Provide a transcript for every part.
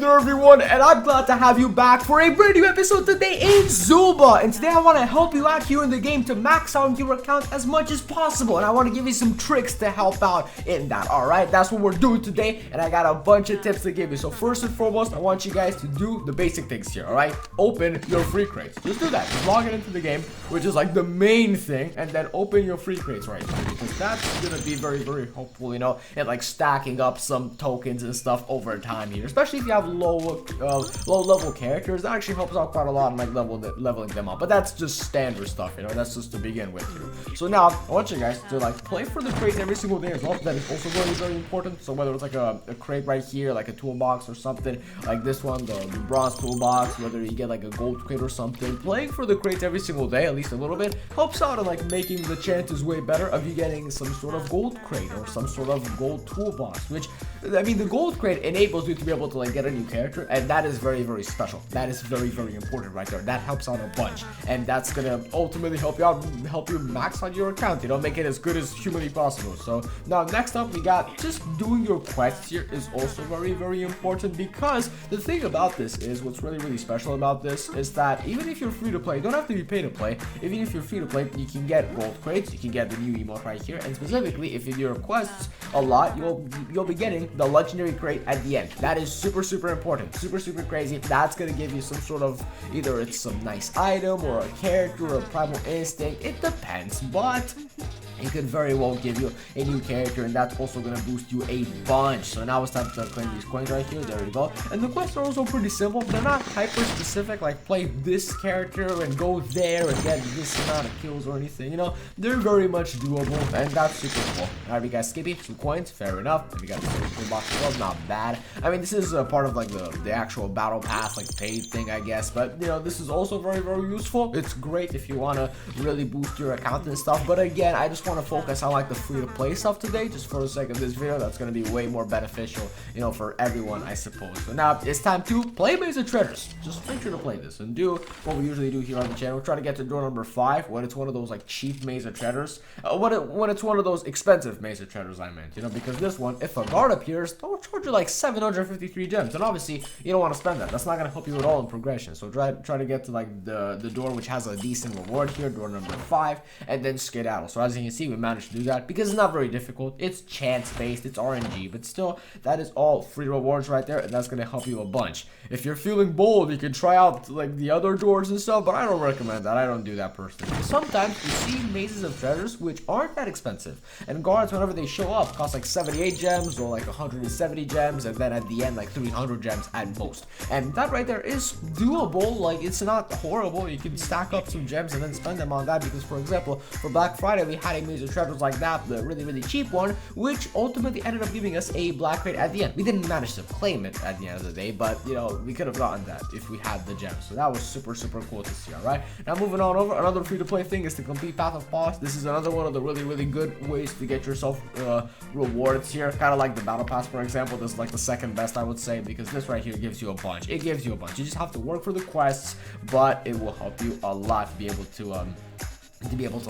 there everyone, and I'm glad to have you back for a brand new episode today in Zooba. And today I want to help you out here in the game to max out your account as much as possible. And I want to give you some tricks to help out in that, alright? That's what we're doing today, and I got a bunch of tips to give you. So first and foremost, I want you guys to do the basic things here, alright? Open your free crates. Just do that. Just log it into the game, which is like the main thing, and then open your free crates right here, because that's going to be very, very helpful, you know, and like stacking up some tokens and stuff over time here, especially if you have low level characters. That actually helps out quite a lot in like leveling them up, but that's just standard stuff, you know, that's just to begin with here. So now I want you guys to like play for the crates every single day as well. That is also very, very important. So whether it's like a crate right here, like a toolbox or something like this one, the bronze toolbox, whether you get like a gold crate or something, playing for the crates every single day, at least a little bit, helps out in like making the chances way better of you getting some sort of gold crate or some sort of gold toolbox, which I mean, the gold crate enables you to be able to like get a new character, and that is very, very special. That is very, very important right there. That helps out a bunch, and that's gonna ultimately help you out, help you max out your account, you know, make it as good as humanly possible. So now next up, we got just doing your quests here is also very, very important, because the thing about this is, what's really, really special about this is that even if you're free to play, you don't have to be pay to play. Even if you're free to play, you can get gold crates, you can get the new emote right here, and specifically if you do your quests a lot, you'll be getting the legendary crate at the end. That is super, super important, super, super crazy. That's gonna give you some sort of, either it's some nice item or a character or a primal instinct, it depends, but it could very well give you a new character, and that's also going to boost you a bunch. So now it's time to claim these coins right here. There we go. And the quests are also pretty simple. They're not hyper specific, like play this character and go there and get this amount of kills or anything, you know. They're very much doable, and that's super cool. Alright, we got Skippy, 2 coins, fair enough. And we got the super box as well, not bad. I mean, this is a part of like the actual battle pass, like paid thing, I guess, but you know, this is also very, very useful. It's great if you want to really boost your account and stuff, but again, I just want to focus on like the free to play stuff today, just for the sake of this video. That's going to be way more beneficial, you know, for everyone, I suppose. So now it's time to play Maze of Treasures. Just make sure to play this and do what we usually do here on the channel. Try to get to door number 5 when it's one of those like cheap Maze of Treasures. When it's one of those expensive Maze of Treasures, I meant, you know, because this one, if a guard appears, they'll charge you like 753 gems, and obviously you don't want to spend that. That's not going to help you at all in progression. So try to get to like the door which has a decent reward here, door number 5, and then skedaddle. So as you can see, we managed to do that because it's not very difficult. It's chance based, it's RNG, but still, that is all free rewards right there, and that's going to help you a bunch. If you're feeling bold, you can try out like the other doors and stuff, but I don't recommend that. I don't do that personally. Sometimes you see mazes of treasures which aren't that expensive, and guards, whenever they show up, cost like 78 gems or like 170 gems, and then at the end like 300 gems at most. And that right there is doable. Like, it's not horrible. You can stack up some gems and then spend them on that, because for example, for Black Friday we had a maze of treasures like that, the really, really cheap one, which ultimately ended up giving us a black crate at the end. We didn't manage to claim it at the end of the day, but you know, we could have gotten that if we had the gems. So that was super, super cool to see. Alright, now moving on over, another free to play thing is to complete Path of Paws. This is another one of the really, really good ways to get yourself rewards here, kind of like the battle pass, for example. This is like the second best, I would say, because this right here gives you a bunch. It gives you a bunch. You just have to work for the quests, but it will help you a lot to be able to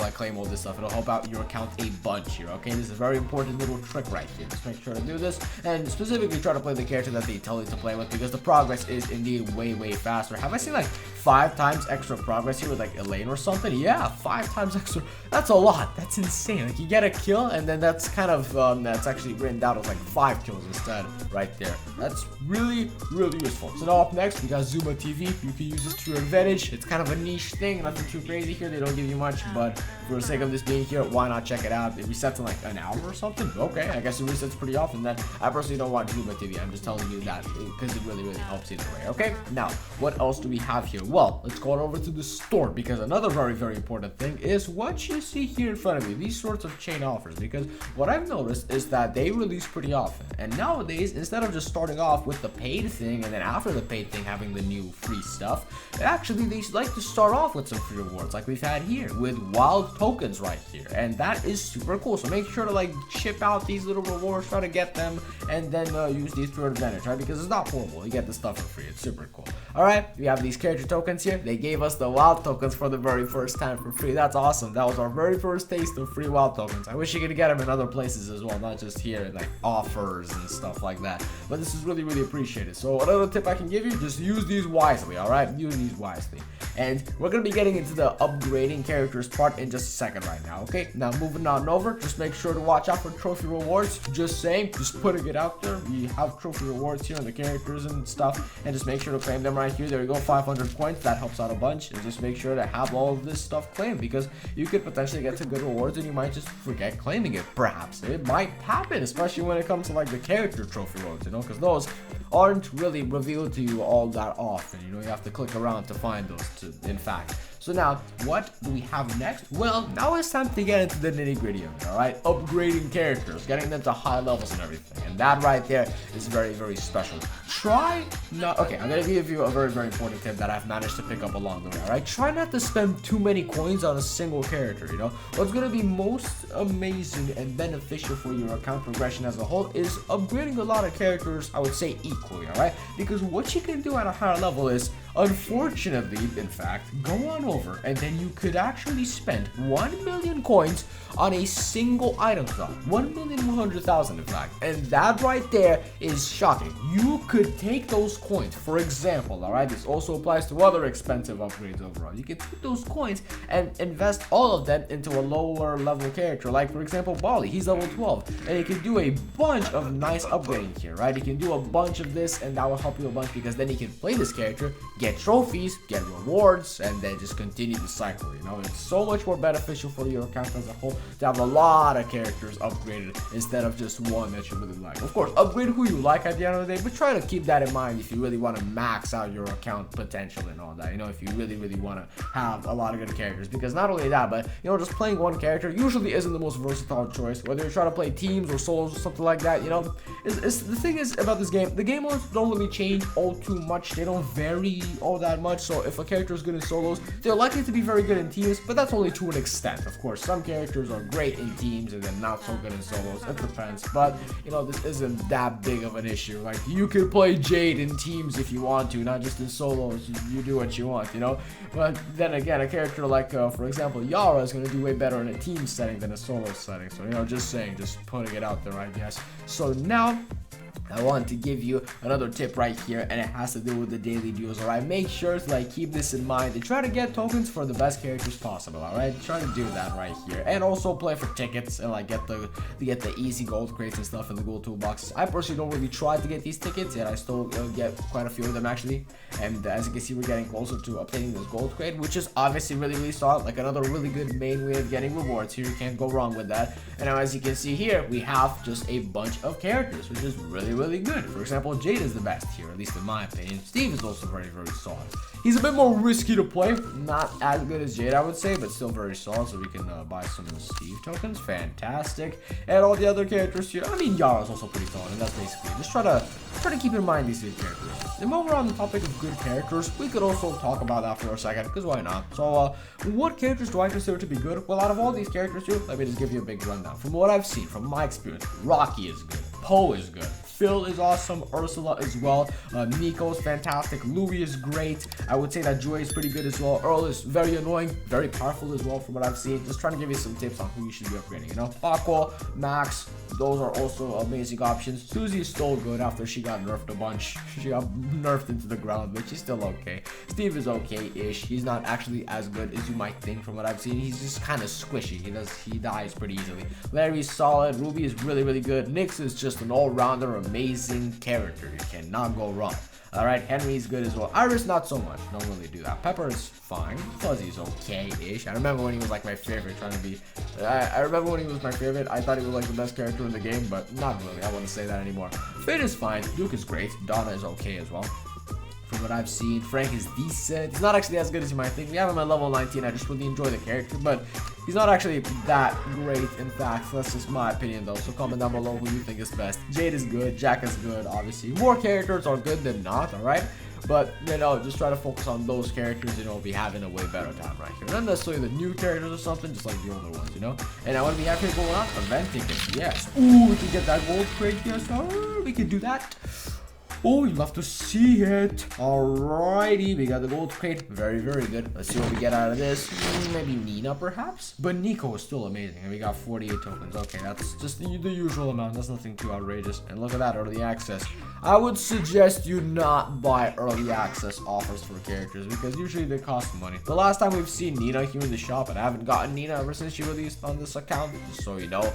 like claim all this stuff. It'll help out your account a bunch here. Okay, this is a very important little trick right here. Just make sure to do this, and specifically try to play the character that they tell you to play with, because the progress is indeed way, way faster. Have I seen like 5 times extra progress here with like Elaine or something? Yeah, 5 times extra. That's a lot. That's insane. Like, you get a kill, and then that's kind of that's actually written down as like 5 kills instead right there. That's really, really useful. So now up next, we got Zooba TV. You can use this to your advantage. It's kind of a niche thing, nothing too crazy here. They don't give you much, but for the sake of this being here, why not check it out? It resets in like an hour or something. Okay, I guess it resets pretty often. Then I personally don't watch Zooba TV. I'm just telling you that because it really, really helps either way. Okay, now what else do we have here? Well, let's go on over to the store, because another very, very important thing is what you see here in front of you, these sorts of chain offers, because what I've noticed is that they release pretty often, and nowadays, instead of just starting off with the paid thing and then after the paid thing having the new free stuff, actually they like to start off with some free rewards like we've had here with wild tokens right here, and that is super cool. So make sure to like chip out these little rewards, try to get them, and then use these to your advantage, right? Because it's not horrible. You get the stuff for free. It's super cool. Alright, we have these character tokens here. They gave us the wild tokens for the very first time for free. That's awesome. That was our very first taste of free wild tokens. I wish you could get them in other places as well, not just here, like offers and stuff like that. But this is really, really appreciated. So another tip I can give you, just use these wisely, alright? Use these wisely. And we're going to be getting into the upgrading characters part in just a second right now, okay? Now moving on over, just make sure to watch out for trophy rewards. Just saying, just putting it out there. We have trophy rewards here on the characters and stuff, and just make sure to claim them right here. There we go, 500 points. That helps out a bunch. And just make sure to have all of this stuff claimed, because you could potentially get some good rewards and you might just forget claiming it. Perhaps it might happen, especially when it comes to like the character trophy rewards, you know, because those aren't really revealed to you all that often. You know, you have to click around to find those in fact. So now, what do we have next? Well, now it's time to get into the nitty-gritty of it, alright? Upgrading characters, getting them to high levels and everything. And that right there is very, very special. Try not... Okay, I'm going to give you a very, very important tip that I've managed to pick up along the way, alright? Try not to spend too many coins on a single character, you know? What's going to be most amazing and beneficial for your account progression as a whole is upgrading a lot of characters, I would say, equally, alright? Because what you can do at a higher level is, unfortunately, in fact, go on over and then you could actually spend 1 million coins on a single item slot. 1,100,000 in fact. And that right there is shocking. You could take those coins, for example, alright, this also applies to other expensive upgrades overall. You can take those coins and invest all of them into a lower level character, like for example Bali. He's level 12 and he can do a bunch of nice upgrading here, right? He can do a bunch of this and that will help you a bunch, because then he can play this character, get trophies, get rewards, and then just continue the cycle. You know, it's so much more beneficial for your account as a whole to have a lot of characters upgraded instead of just one that you really like. Of course, upgrade who you like at the end of the day, but try to keep that in mind if you really want to max out your account potential and all that. You know, if you really, really want to have a lot of good characters, because not only that, but you know, just playing one character usually isn't the most versatile choice. Whether you're trying to play teams or solos or something like that, you know, it's the thing is about this game, the game modes don't really change all too much. They don't vary all that much. So if a character is good in solos, they're likely to be very good in teams, but that's only to an extent. Of course, some characters are great in teams and then not so good in solos. It depends, but you know, this isn't that big of an issue. Like, you could play Jade in teams if you want to, not just in solos. You do what you want, you know. But then again, a character like for example Yara is going to do way better in a team setting than a solo setting. So you know, just saying, just putting it out there, I guess. So now I want to give you another tip right here, and it has to do with the daily duels. Alright, make sure to like keep this in mind and try to get tokens for the best characters possible. Alright, try to do that right here, and also play for tickets and like get the easy gold crates and stuff in the gold toolboxes. I personally don't really try to get these tickets, yet I still get quite a few of them actually. And as you can see, we're getting closer to obtaining this gold crate, which is obviously really, really solid. Like another really good main way of getting rewards here. You can't go wrong with that. And now as you can see here, we have just a bunch of characters, which is really good. For example, Jade is the best here, at least in my opinion. Steve is also very solid. He's a bit more risky to play, not as good as Jade, I would say, but still very solid. So we can buy some Steve tokens, fantastic. And all the other characters here, I mean, Yara's also pretty solid, and that's basically it. Just try to keep in mind these good characters. And while we're on the topic of good characters, we could also talk about that for a second, because why not? So what characters do I consider to be good? Well, out of all these characters here, let me just give you a big rundown. From what I've seen, from my experience, Rocky is good, Poe is good, Phil is awesome, Ursula as well, Nico is fantastic, Louis is great. I would say that Joy is pretty good as well. Earl is very annoying, very powerful as well from what I've seen. Just trying to give you some tips on who you should be upgrading, you know. Paco, Max, those are also amazing options. Susie is still good after she got nerfed a bunch. She got nerfed into the ground, but she's still okay. Steve is okay-ish. He's not actually as good as you might think from what I've seen. He's just kind of squishy. He dies pretty easily. Larry's solid. Ruby is really good. Nyx is just an all-rounder, amazing character. You cannot go wrong. Alright, Henry's good as well. Iris, not so much. Don't really do that. Pepper is fine. Fuzzy's okay-ish. I remember when he was like my favorite, I remember when he was my favorite. I thought he was like the best character in the game, but not really. I wouldn't say that anymore. Finn is fine. Duke is great. Donna is okay as well. From what I've seen, Frank is decent. He's not actually as good as you might think. We have him at level 19. I just really enjoy the character, but he's not actually that great, in fact. That's just my opinion, though. So comment down below who you think is best. Jade is good. Jack is good, obviously. More characters are good than not, alright? But, you know, just try to focus on those characters, you know, be having a way better time right here. Not necessarily the new characters or something, just like the older ones, you know? And now what do we have here going on? Event tickets, yes. Ooh, we can get that gold crate, yes. Oh, we can do that. Oh, you love to see it. Alrighty, we got the gold crate. Very, very good. Let's see what we get out of this. Maybe Nina, perhaps? But Nico is still amazing. And we got 48 tokens. Okay, that's just the usual amount. That's nothing too outrageous. And look at that, early access. I would suggest you not buy early access offers for characters because usually they cost money. The last time we've seen Nina here in the shop, and I haven't gotten Nina ever since she released on this account, just so you know.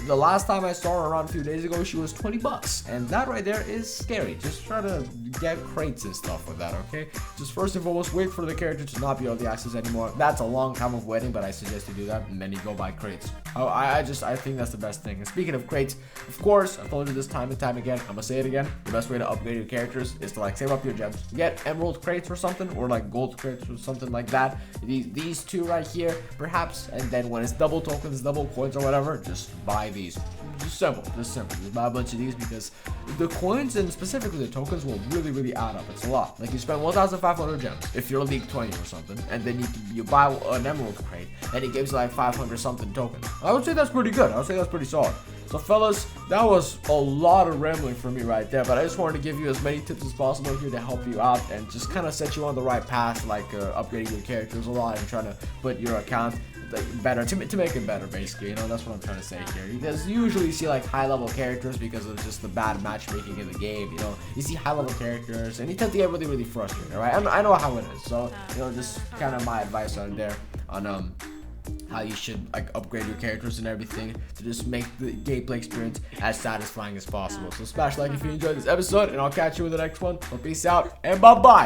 The last time I saw her around a few days ago, she was 20 bucks, and that right there is scary. Just try to get crates and stuff with that, okay? Just first and foremost, wait for the character to not be early access anymore. That's a long time of waiting, but I suggest you do that, and then you go buy crates. I think that's the best thing. And speaking of crates, of course, I've told you this time and time again, I'm gonna say it again, the best way to upgrade your characters is to like save up your gems, get emerald crates or something, or like gold crates or something like that. These two right here, perhaps, and then when it's double tokens, double coins or whatever, just buy these. Just simple. Just buy a bunch of these because the coins and specifically the tokens will really add up. It's a lot. Like you spend 1,500 gems if you're League 20 or something, and then you buy an emerald crate, and it gives you like 500 something tokens. I would say that's pretty good. I would say that's pretty solid. So fellas, that was a lot of rambling for me right there, but I just wanted to give you as many tips as possible here to help you out and just kind of set you on the right path, like upgrading your characters a lot and trying to put your account better to make it better, basically. You know, that's what I'm trying to say here. Because you usually see like high level characters because of just the bad matchmaking in the game. You know, you see high level characters and you tend to get really frustrated, right? I know how it is. So you know, just kind of my advice on there on how you should like upgrade your characters and everything to just make the gameplay experience as satisfying as possible. So smash like if you enjoyed this episode, and I'll catch you in the next one. So peace out and bye bye.